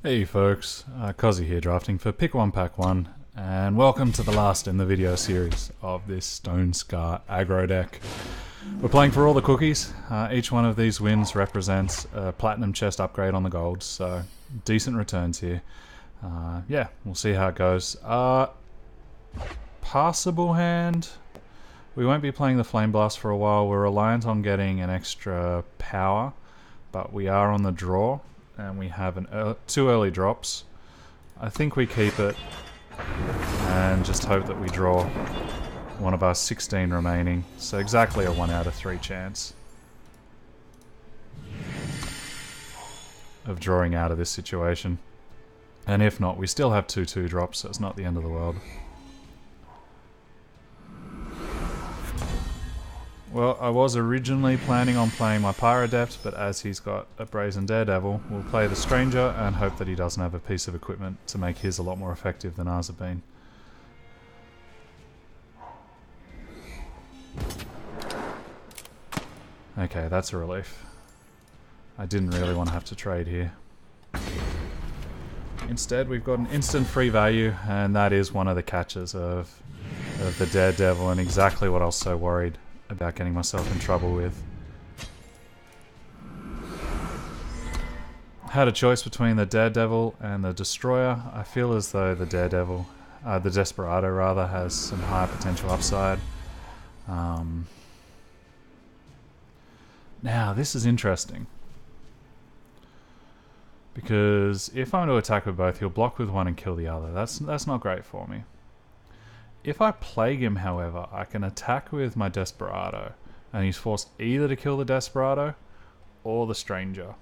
Hey folks, Kozzi here drafting for Pick 1 Pack 1, and welcome to the last in the video series of this Stonescar aggro deck. We're playing for all the cookies. Each one of these wins represents a platinum chest upgrade on the gold, so decent returns here. Yeah, we'll see how it goes. Passable hand. We won't be playing the Flame Blast for a while. We're reliant on getting an extra power, but we are on the draw. And we have two early drops. I think we keep it and just hope that we draw one of our 16 remaining. So exactly a 1 out of 3 chance of drawing out of this situation. And if not, we still have 2 drops, so it's not the end of the world. Well, I was originally planning on playing my Pyrodept, but as he's got a Brazen Daredevil, we'll play the Stranger and hope that he doesn't have a piece of equipment to make his a lot more effective than ours have been. Okay, that's a relief. I didn't really want to have to trade here. Instead, we've got an instant free value, and that is one of the catches of the Daredevil, and exactly what I was so worried about getting myself in trouble with. Had a choice between the Daredevil and the Destroyer. I feel as though the Daredevil, the Desperado rather, has some high potential upside. Now this is interesting, because if I'm to attack with both, he'll block with one and kill the other. That's not great for me. If I plague him, however, I can attack with my Desperado, and he's forced either to kill the Desperado or the Stranger.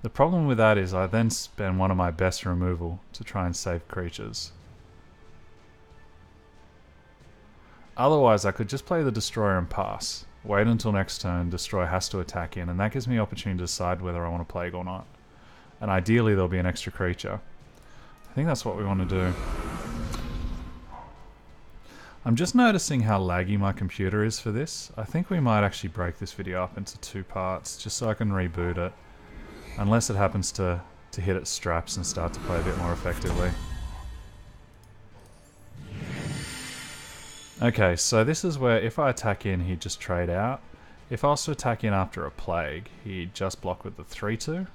The problem with that is I then spend one of my best removal to try and save creatures. Otherwise, I could just play the Destroyer and pass. Wait until next turn, Destroyer has to attack in, and that gives me the opportunity to decide whether I want to plague or not. And ideally, there'll be an extra creature. I think that's what we want to do. I'm just noticing how laggy my computer is for this. I think we might actually break this video up into 2 parts, just so I can reboot it. Unless it happens to hit its straps and start to play a bit more effectively. Okay, so this is where if I attack in, he'd just trade out. If I was to attack in after a plague, he'd just block with the 3/2.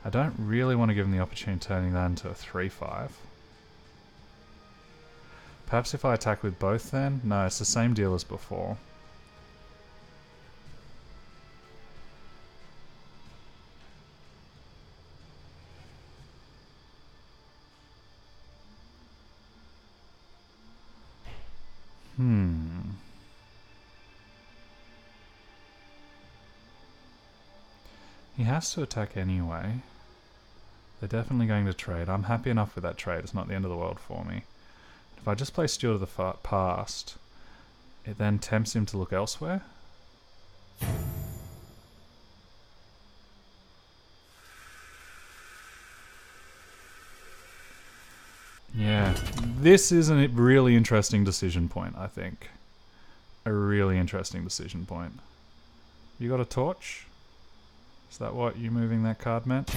I don't really want to give him the opportunity of turning that into a 3/5. Perhaps if I attack with both then? No, it's the same deal as before. He has to attack anyway. They're definitely going to trade. I'm happy enough with that trade. It's not the end of the world for me. If I just play Steward of the Past, it then tempts him to look elsewhere. Yeah, this is a really interesting decision point, I think. A really interesting decision point. You got a torch? Is that what you moving that card meant?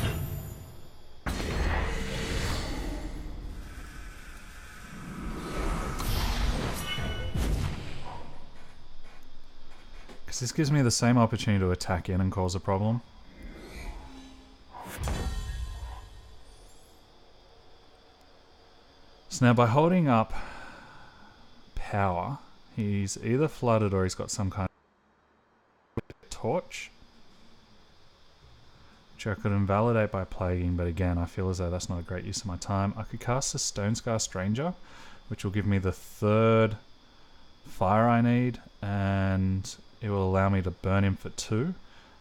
Because this gives me the same opportunity to attack in and cause a problem. So now by holding up power, he's either flooded or he's got some kind of torch, which I could invalidate by plaguing, but again, I feel as though that's not a great use of my time. I could cast a Stonescar Stranger, which will give me the 3rd fire I need, and it will allow me to burn him for 2.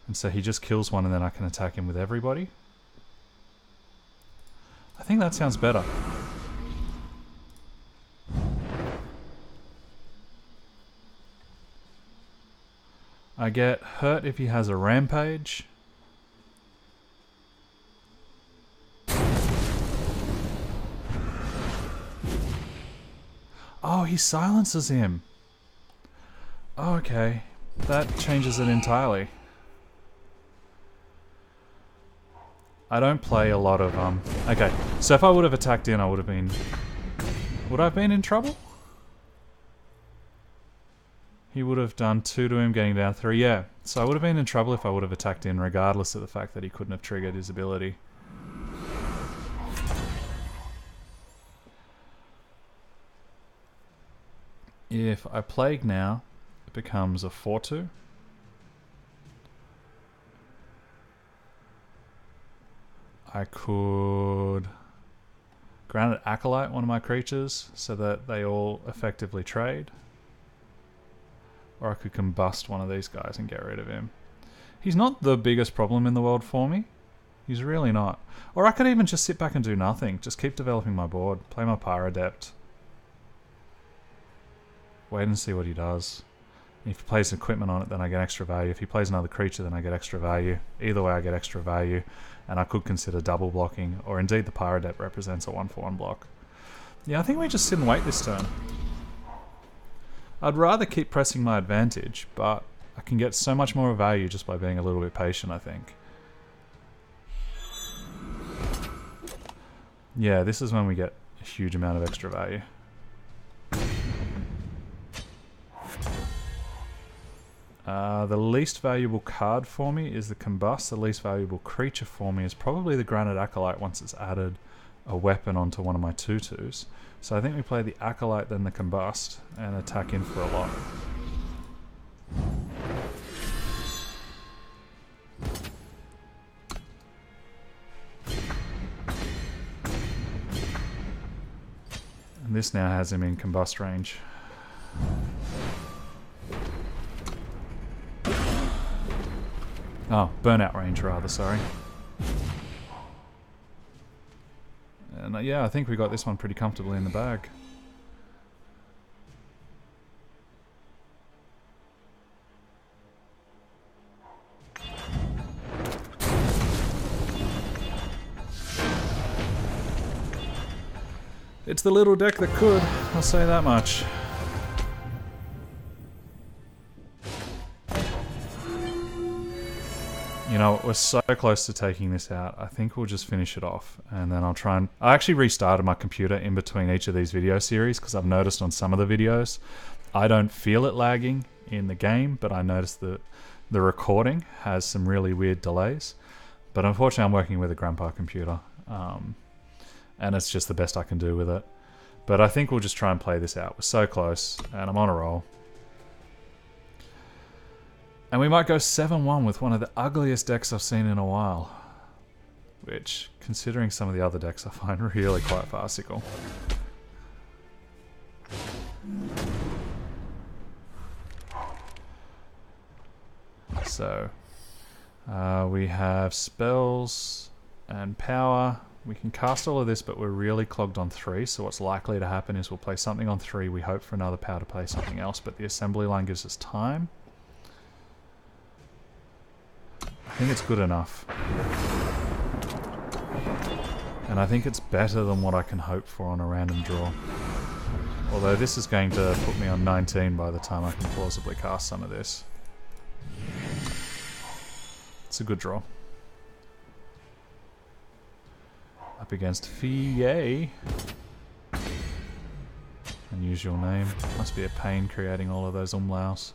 And so he just kills one and then I can attack him with everybody. I think that sounds better. I get hurt if he has a rampage. Oh, he silences him. Oh, okay. that changes it entirely. I don't play a lot of, okay, so if I would have attacked in, I would have been... Would I have been in trouble? He would have done 2 to him, getting down 3, yeah. So I would have been in trouble if I would have attacked in, regardless of the fact that he couldn't have triggered his ability. If I Plague now, it becomes a 4-2. I could Grounded Acolyte one of my creatures so that they all effectively trade. Or I could combust one of these guys and get rid of him. He's not the biggest problem in the world for me. He's really not. Or I could even just sit back and do nothing. Just keep developing my board. Play my Pyrodept. Wait and see what he does. If he plays equipment on it, then I get extra value. If he plays another creature, then I get extra value. Either way, I get extra value. And I could consider double blocking. Or indeed, the Pyrodept represents a 1/1 block. Yeah, I think we just sit and wait this turn. I'd rather keep pressing my advantage, but I can get so much more value just by being a little bit patient, I think. Yeah, this is when we get a huge amount of extra value. The least valuable card for me is the Combust. The least valuable creature for me is probably the Granite Acolyte once it's added a weapon onto one of my 2/2s. So I think we play the Acolyte, then the Combust, and attack in for a lot. And this now has him in Combust range. Oh, burnout range rather, sorry. And yeah, I think we got this one pretty comfortably in the bag. It's the little deck that could, I'll say that much. You know, we're so close to taking this out. I think we'll just finish it off, and then I'll try and... I actually restarted my computer in between each of these video series, because I've noticed on some of the videos, I don't feel it lagging in the game, but I noticed that the recording has some really weird delays. But unfortunately, I'm working with a grandpa computer, and it's just the best I can do with it. But I think we'll just try and play this out. We're so close, and I'm on a roll. And we might go 7-1 with one of the ugliest decks I've seen in a while. Which, considering some of the other decks, I find really quite farcical. So, we have spells and power. We can cast all of this, but we're really clogged on 3, so what's likely to happen is we'll play something on 3, we hope for another power to play something else, but the assembly line gives us time. I think it's good enough. And I think it's better than what I can hope for on a random draw. Although this is going to put me on 19 by the time I can plausibly cast some of this. It's a good draw. Up against Fiye. Unusual name. Must be a pain creating all of those umlauts.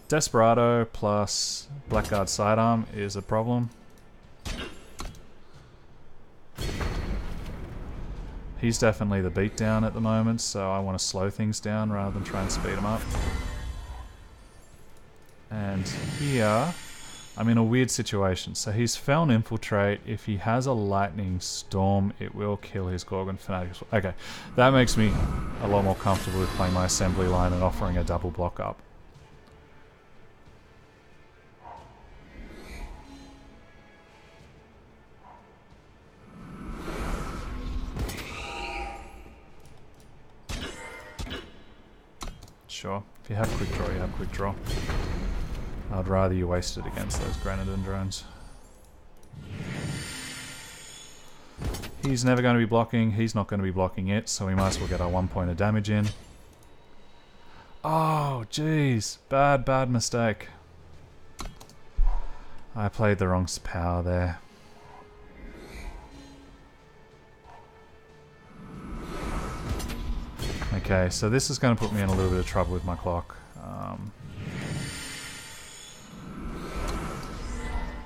Desperado plus Blackguard Sidearm is a problem. He's definitely the beatdown at the moment, so I want to slow things down rather than try and speed them up. And here, I'm in a weird situation. So he's Feln Infiltrate. If he has a Lightning Storm, it will kill his Gorgon Fanatics. Okay, that makes me a lot more comfortable with playing my assembly line and offering a double block up. Sure, if you have quick draw, you have quick draw. I'd rather you waste it against those Granadon drones. He's never going to be blocking. He's not going to be blocking it, so we might as well get our 1 point of damage in. Oh, jeez. Bad mistake. I played the wrong power there. Okay, so this is going to put me in a little bit of trouble with my clock.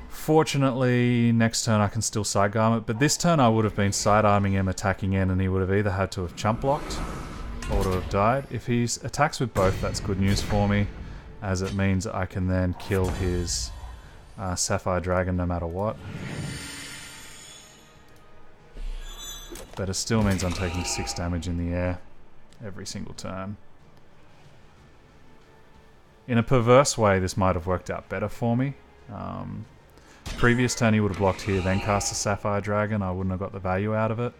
Fortunately, next turn I can still sidearm it, but this turn I would have been sidearming him, attacking in, and he would have either had to have chump blocked or to have died. If he attacks with both, that's good news for me, as it means I can then kill his Sapphire Dragon no matter what. But it still means I'm taking 6 damage in the air every single turn. In a perverse way, this might have worked out better for me. Previous turn he would have blocked here, then cast a Sapphire Dragon. I wouldn't have got the value out of it.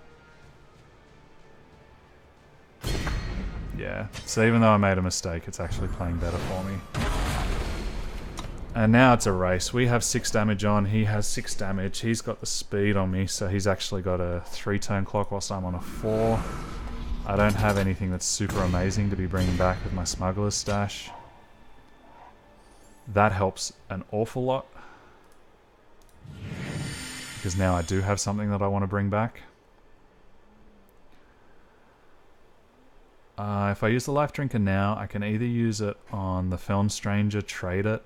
Yeah, so even though I made a mistake, it's actually playing better for me. And now it's a race. We have 6 damage on, he has 6 damage. He's got the speed on me, so he's actually got a 3-turn clock whilst I'm on a 4. I don't have anything that's super amazing to be bringing back with my Smuggler's Stash. That helps an awful lot, because now I do have something that I want to bring back. If I use the Life Drinker now, I can either use it on the Feln Stranger, trade it,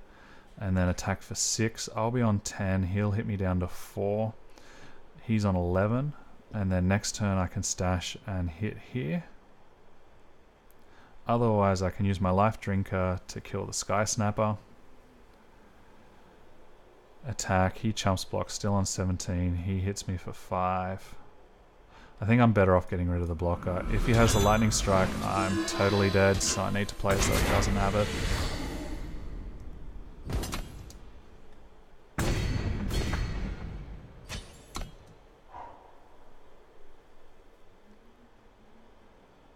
and then attack for 6. I'll be on 10, he'll hit me down to 4. He's on 11, and then next turn I can stash and hit here. Otherwise I can use my Life Drinker to kill the Sky Snapper. Attack, he chumps block, still on 17, he hits me for 5. I think I'm better off getting rid of the blocker. If he has a Lightning Strike, I'm totally dead, so I need to play as though he doesn't have it.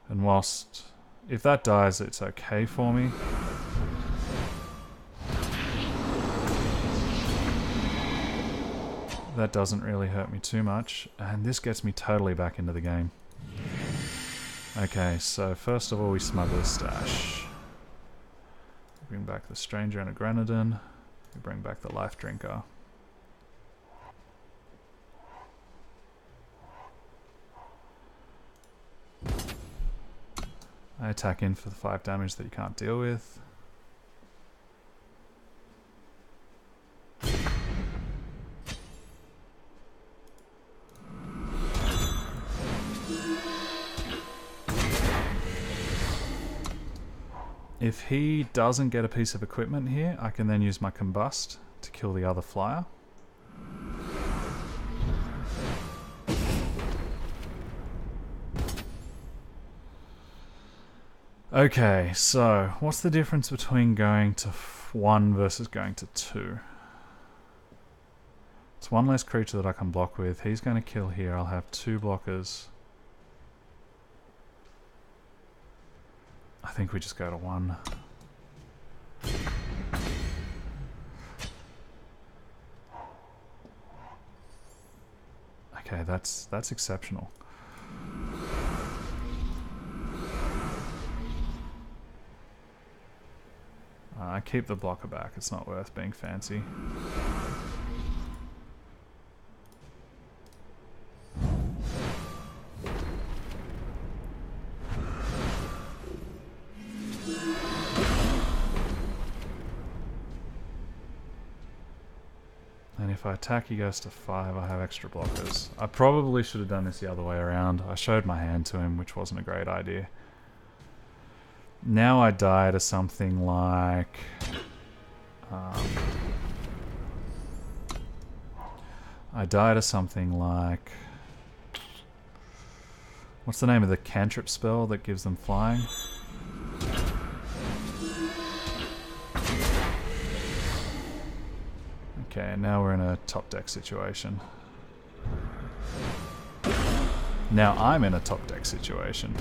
And whilst, if that dies, it's okay for me. That doesn't really hurt me too much, and this gets me totally back into the game. Okay, so first of all we Smuggler's Stash. We bring back the Stranger and a Grenadin. We bring back the Life Drinker. I attack in for the 5 damage that you can't deal with. If he doesn't get a piece of equipment here, I can then use my Combust to kill the other flyer. Okay, so what's the difference between going to 1 versus going to 2? It's 1 less creature that I can block with. He's going to kill here. I'll have 2 blockers. I think we just go to 1. Okay, that's exceptional. I keep the blocker back. It's not worth being fancy. And if I attack, he goes to 5. I have extra blockers. I probably should have done this the other way around. I showed my hand to him, which wasn't a great idea. Now I die to something like... I die to something like... What's the name of the cantrip spell that gives them flying? Okay, now we're in a top deck situation. Now I'm in a top deck situation.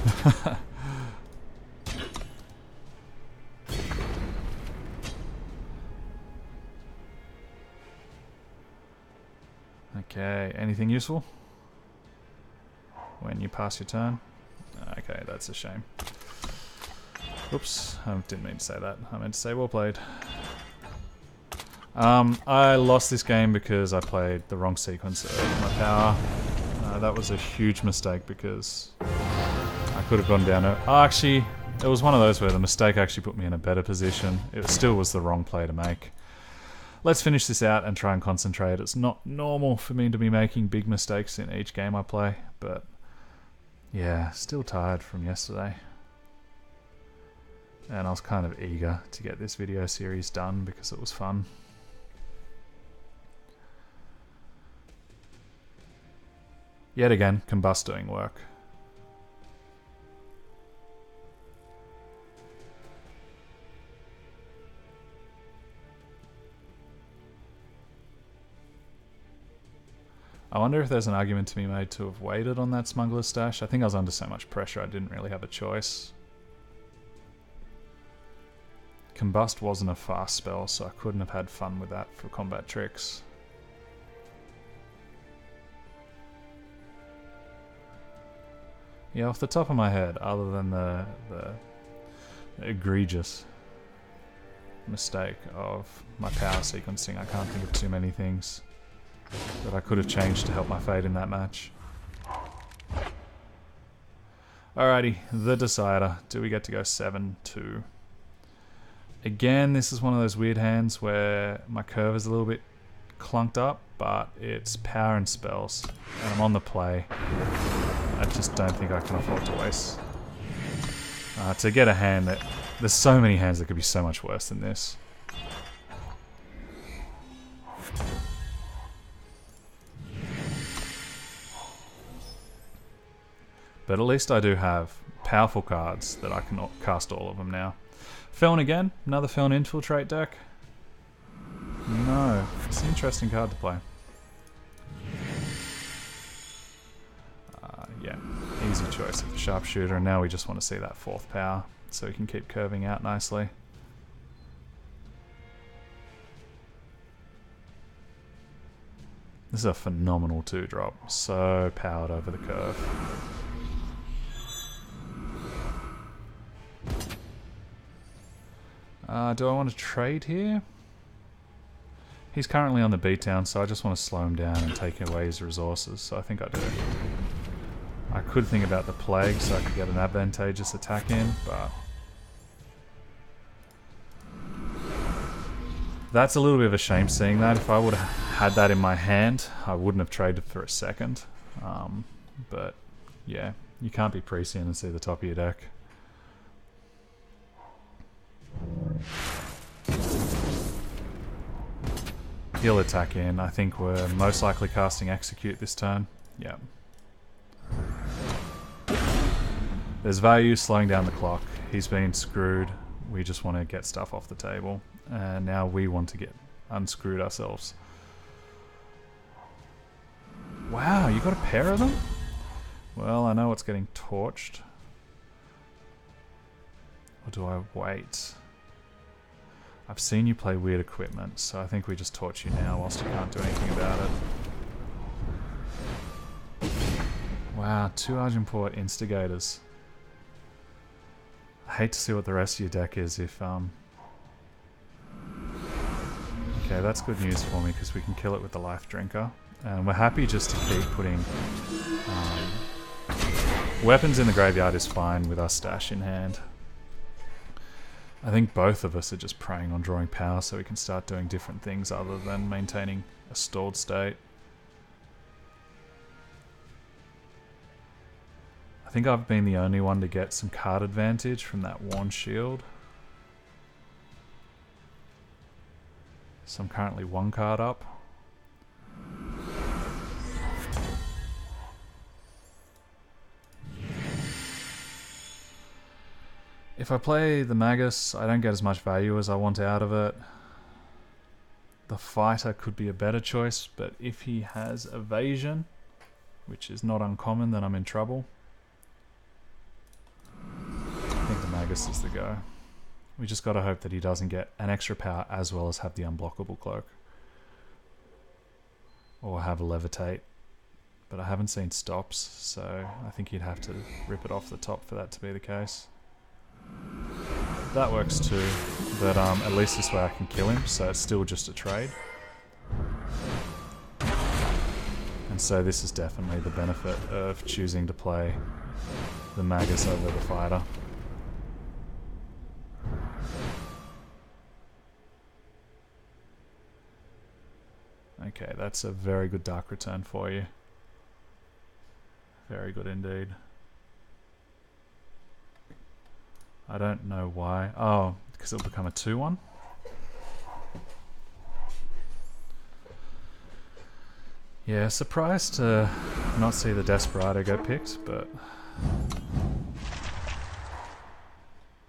Okay, anything useful? when you pass your turn. Okay, that's a shame. Oops, I didn't mean to say that. I meant to say well played. I lost this game because I played the wrong sequence of my power. That was a huge mistake because I could have gone down it. Oh, actually, it was one of those where the mistake actually put me in a better position. It still was the wrong play to make. Let's finish this out and try and concentrate. It's not normal for me to be making big mistakes in each game I play, but yeah, still tired from yesterday. And I was kind of eager to get this video series done because it was fun. Yet again, Combust doing work. I wonder if there's an argument to be made to have waited on that Smuggler's Stash. I think I was under so much pressure I didn't really have a choice. Combust wasn't a fast spell, so I couldn't have had fun with that for combat tricks. Yeah, off the top of my head, other than the egregious mistake of my power sequencing, I can't think of too many things that I could have changed to help my fate in that match. Alrighty, the decider. Do we get to go 7-2? Again, this is one of those weird hands where my curve is a little bit clunked up, but it's power and spells, and I'm on the play. I just don't think I can afford to waste. To get a hand that... There's so many hands that could be so much worse than this. But at least I do have powerful cards that I can cast all of them now. Feln again, another Feln Infiltrate deck. No, it's an interesting card to play. Yeah, easy choice of the Sharpshooter, and now we just want to see that 4th power so we can keep curving out nicely. This is a phenomenal 2-drop, so powered over the curve. Do I want to trade here? He's currently on the beatdown, so I just want to slow him down and take away his resources, so I think I do. I could think about the Plague so I could get an advantageous attack in, but... That's a little bit of a shame seeing that. If I would have had that in my hand, I wouldn't have traded for a second. But yeah, you can't be prescient and see the top of your deck. He'll attack in. I think we're most likely casting Execute this turn. Yeah. There's value slowing down the clock. He's been screwed. We just want to get stuff off the table. And now we want to get unscrewed ourselves. Wow, you got a pair of them? Well, I know what's getting torched. Or do I wait? I've seen you play weird equipment, so I think we just torch you now whilst you can't do anything about it. Wow, 2 Argenport Instigators. I hate to see what the rest of your deck is if... Okay, that's good news for me because we can kill it with the Life Drinker. And we're happy just to keep putting... weapons in the graveyard is fine with our stash in hand. I think both of us are just preying on drawing power so we can start doing different things other than maintaining a stalled state. I think I've been the only one to get some card advantage from that Worn Shield. So I'm currently 1 card up. If I play the Magus, I don't get as much value as I want out of it. The Fighter could be a better choice, but if he has Evasion, which is not uncommon, then I'm in trouble. I think the Magus is the go. We just gotta hope that he doesn't get an extra power as well as have the unblockable cloak. Or have a Levitate. but I haven't seen stops, so I think you'd have to rip it off the top for that to be the case. That works too, but at least this way I can kill him, so it's still just a trade. And so this is definitely the benefit of choosing to play the Magus over the fighter. Okay, that's a very good dark return for you. Very good indeed. I don't know why. Oh, because it'll become a 2-1. Yeah, surprised to not see the Desperado go picked, but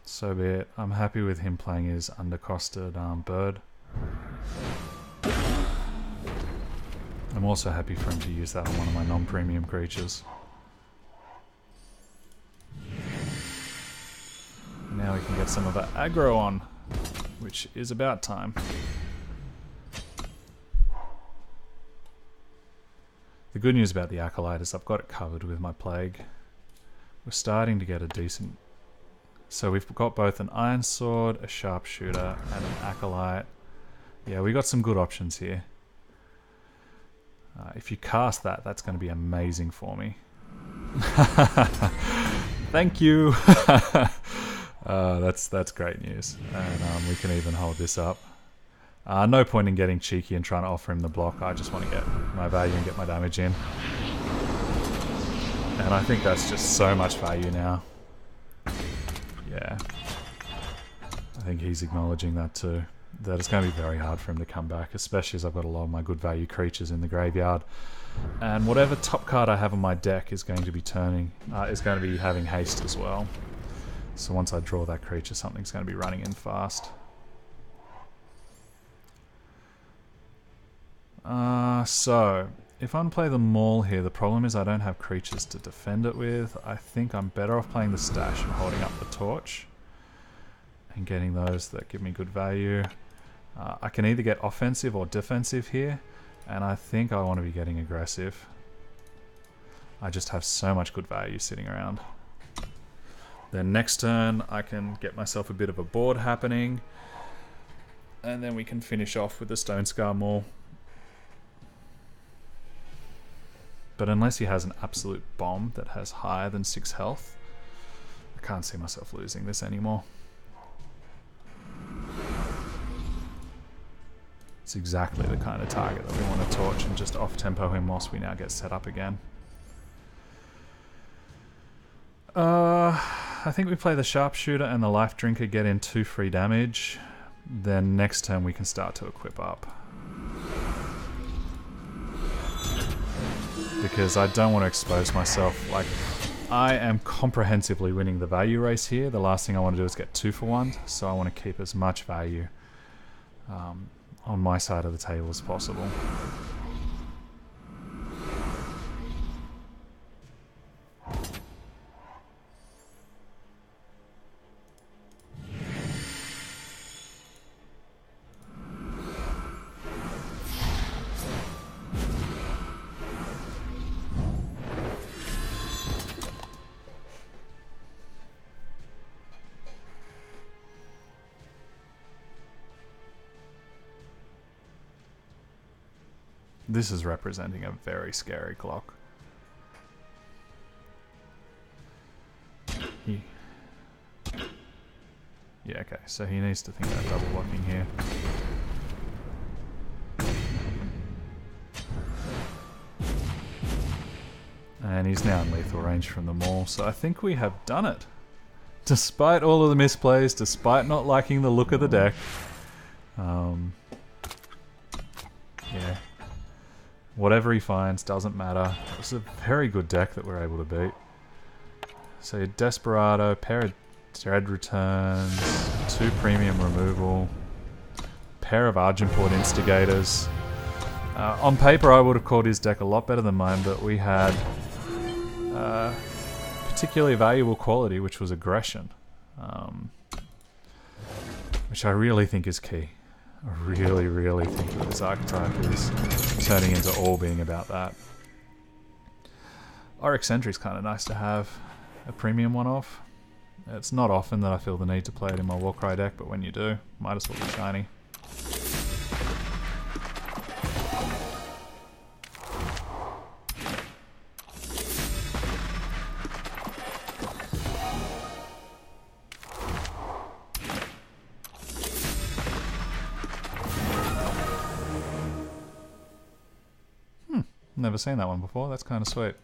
so be it. I'm happy with him playing his undercosted bird. I'm also happy for him to use that on one of my non-premium creatures. Now we can get some of our aggro on, which is about time. The good news about the Acolyte is I've got it covered with my Plague. We're starting to get a decent... So we've got both an Iron Sword, a Sharpshooter, and an Acolyte. Yeah, we got some good options here. If you cast that, that's going to be amazing for me. Thank you! That's great news. And we can even hold this up. No point in getting cheeky and trying to offer him the block. I just want to get my value and get my damage in. And I think that's just so much value now. Yeah. I think he's acknowledging that too. That it's going to be very hard for him to come back, especially as I've got a lot of my good value creatures in the graveyard. And whatever top card I have on my deck is going to be having haste as well. So once I draw that creature, something's going to be running in fast. So, if I play the Maul here, the problem is I don't have creatures to defend it with. I think I'm better off playing the Stash and holding up the Torch. And getting those that give me good value. I can either get offensive or defensive here. And I think I want to be getting aggressive. I just have so much good value sitting around. Then next turn, I can get myself a bit of a board happening. And then we can finish off with the Stonescar Maul. But unless he has an absolute bomb that has higher than 6 health, I can't see myself losing this anymore. It's exactly the kind of target that we want to torch and just off-tempo him whilst we now get set up again. I think we play the Sharpshooter and the Life Drinker, get in 2 free damage. Then next turn we can start to equip up. Because I don't want to expose myself. Like, I am comprehensively winning the value race here. The last thing I want to do is get 2 for 1, so I want to keep as much value on my side of the table as possible. This is representing a very scary clock. Yeah, okay, so he needs to think about double blocking here. And he's now in lethal range from the Maul, so I think we have done it. Despite all of the misplays, despite not liking the look of the deck. Yeah. Whatever he finds, doesn't matter. It's a very good deck that we're able to beat. So your Desperado, pair of Dread Returns, 2 premium removal, pair of Argenport Instigators. On paper I would have called his deck a lot better than mine, but we had particularly valuable quality, which was aggression. Which I really think is key. I really think that this archetype is turning into all being about that. Oryx Sentry's kind of nice to have a premium one of. It's not often that I feel the need to play it in my Warcry deck, but when you do, might as well be shiny. Never seen that one before. That's kind of sweet.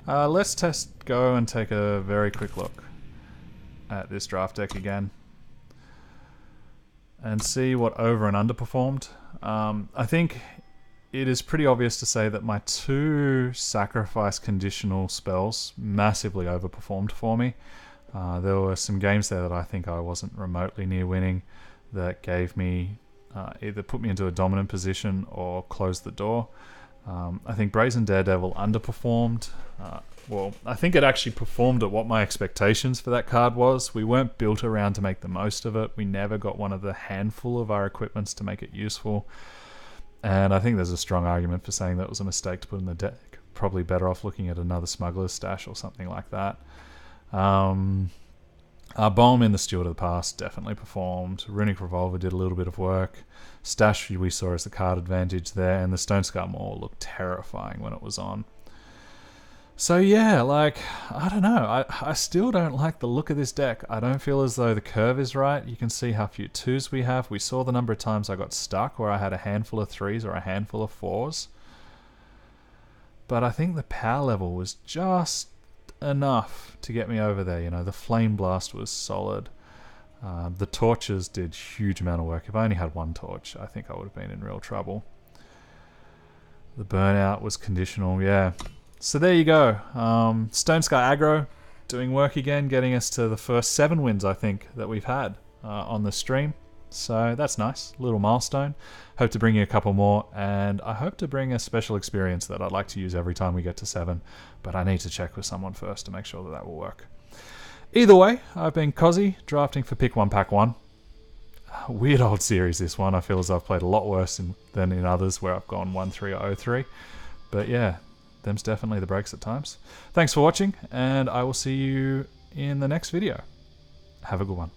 Let's go and take a very quick look at this draft deck again and see what over and underperformed. I think it is pretty obvious to say that my 2 sacrifice conditional spells massively overperformed for me. There were some games there that I think I wasn't remotely near winning that gave me either put me into a dominant position or closed the door. I think Brazen Daredevil underperformed. Well, I think it actually performed at what my expectations for that card was. We weren't built around to make the most of it. We never got one of the handful of our equipments to make it useful. And I think there's a strong argument for saying that was a mistake to put in the deck. Probably better off looking at another Smuggler's Stash or something like that. Our Bomb in the Steward of the Past definitely performed. Runic Revolver did a little bit of work. Stash we saw as the card advantage there, and the Stonescar Maul looked terrifying when it was on. So yeah, like, I don't know. I still don't like the look of this deck. I don't feel as though the curve is right. You can see how few 2s we have. We saw the number of times I got stuck where I had a handful of 3s or a handful of 4s. But I think the power level was just enough to get me over there. You know, the Flame Blast was solid. The torches did huge amount of work. If I only had 1 torch, I think I would have been in real trouble. The Burnout was conditional, yeah. So there you go. Stonescar Aggro doing work again, getting us to the first 7 wins, I think, that we've had on the stream. So that's nice. Little milestone. Hope to bring you a couple more, and I hope to bring a special experience that I'd like to use every time we get to 7, but I need to check with someone first to make sure that that will work. Either way, I've been Kozzi, drafting for Pick 1 Pack 1. Weird old series, this one. I feel as I've played a lot worse than in others where I've gone 1-3 or 0-3. But yeah, them's definitely the breaks at times. Thanks for watching, and I will see you in the next video. Have a good one.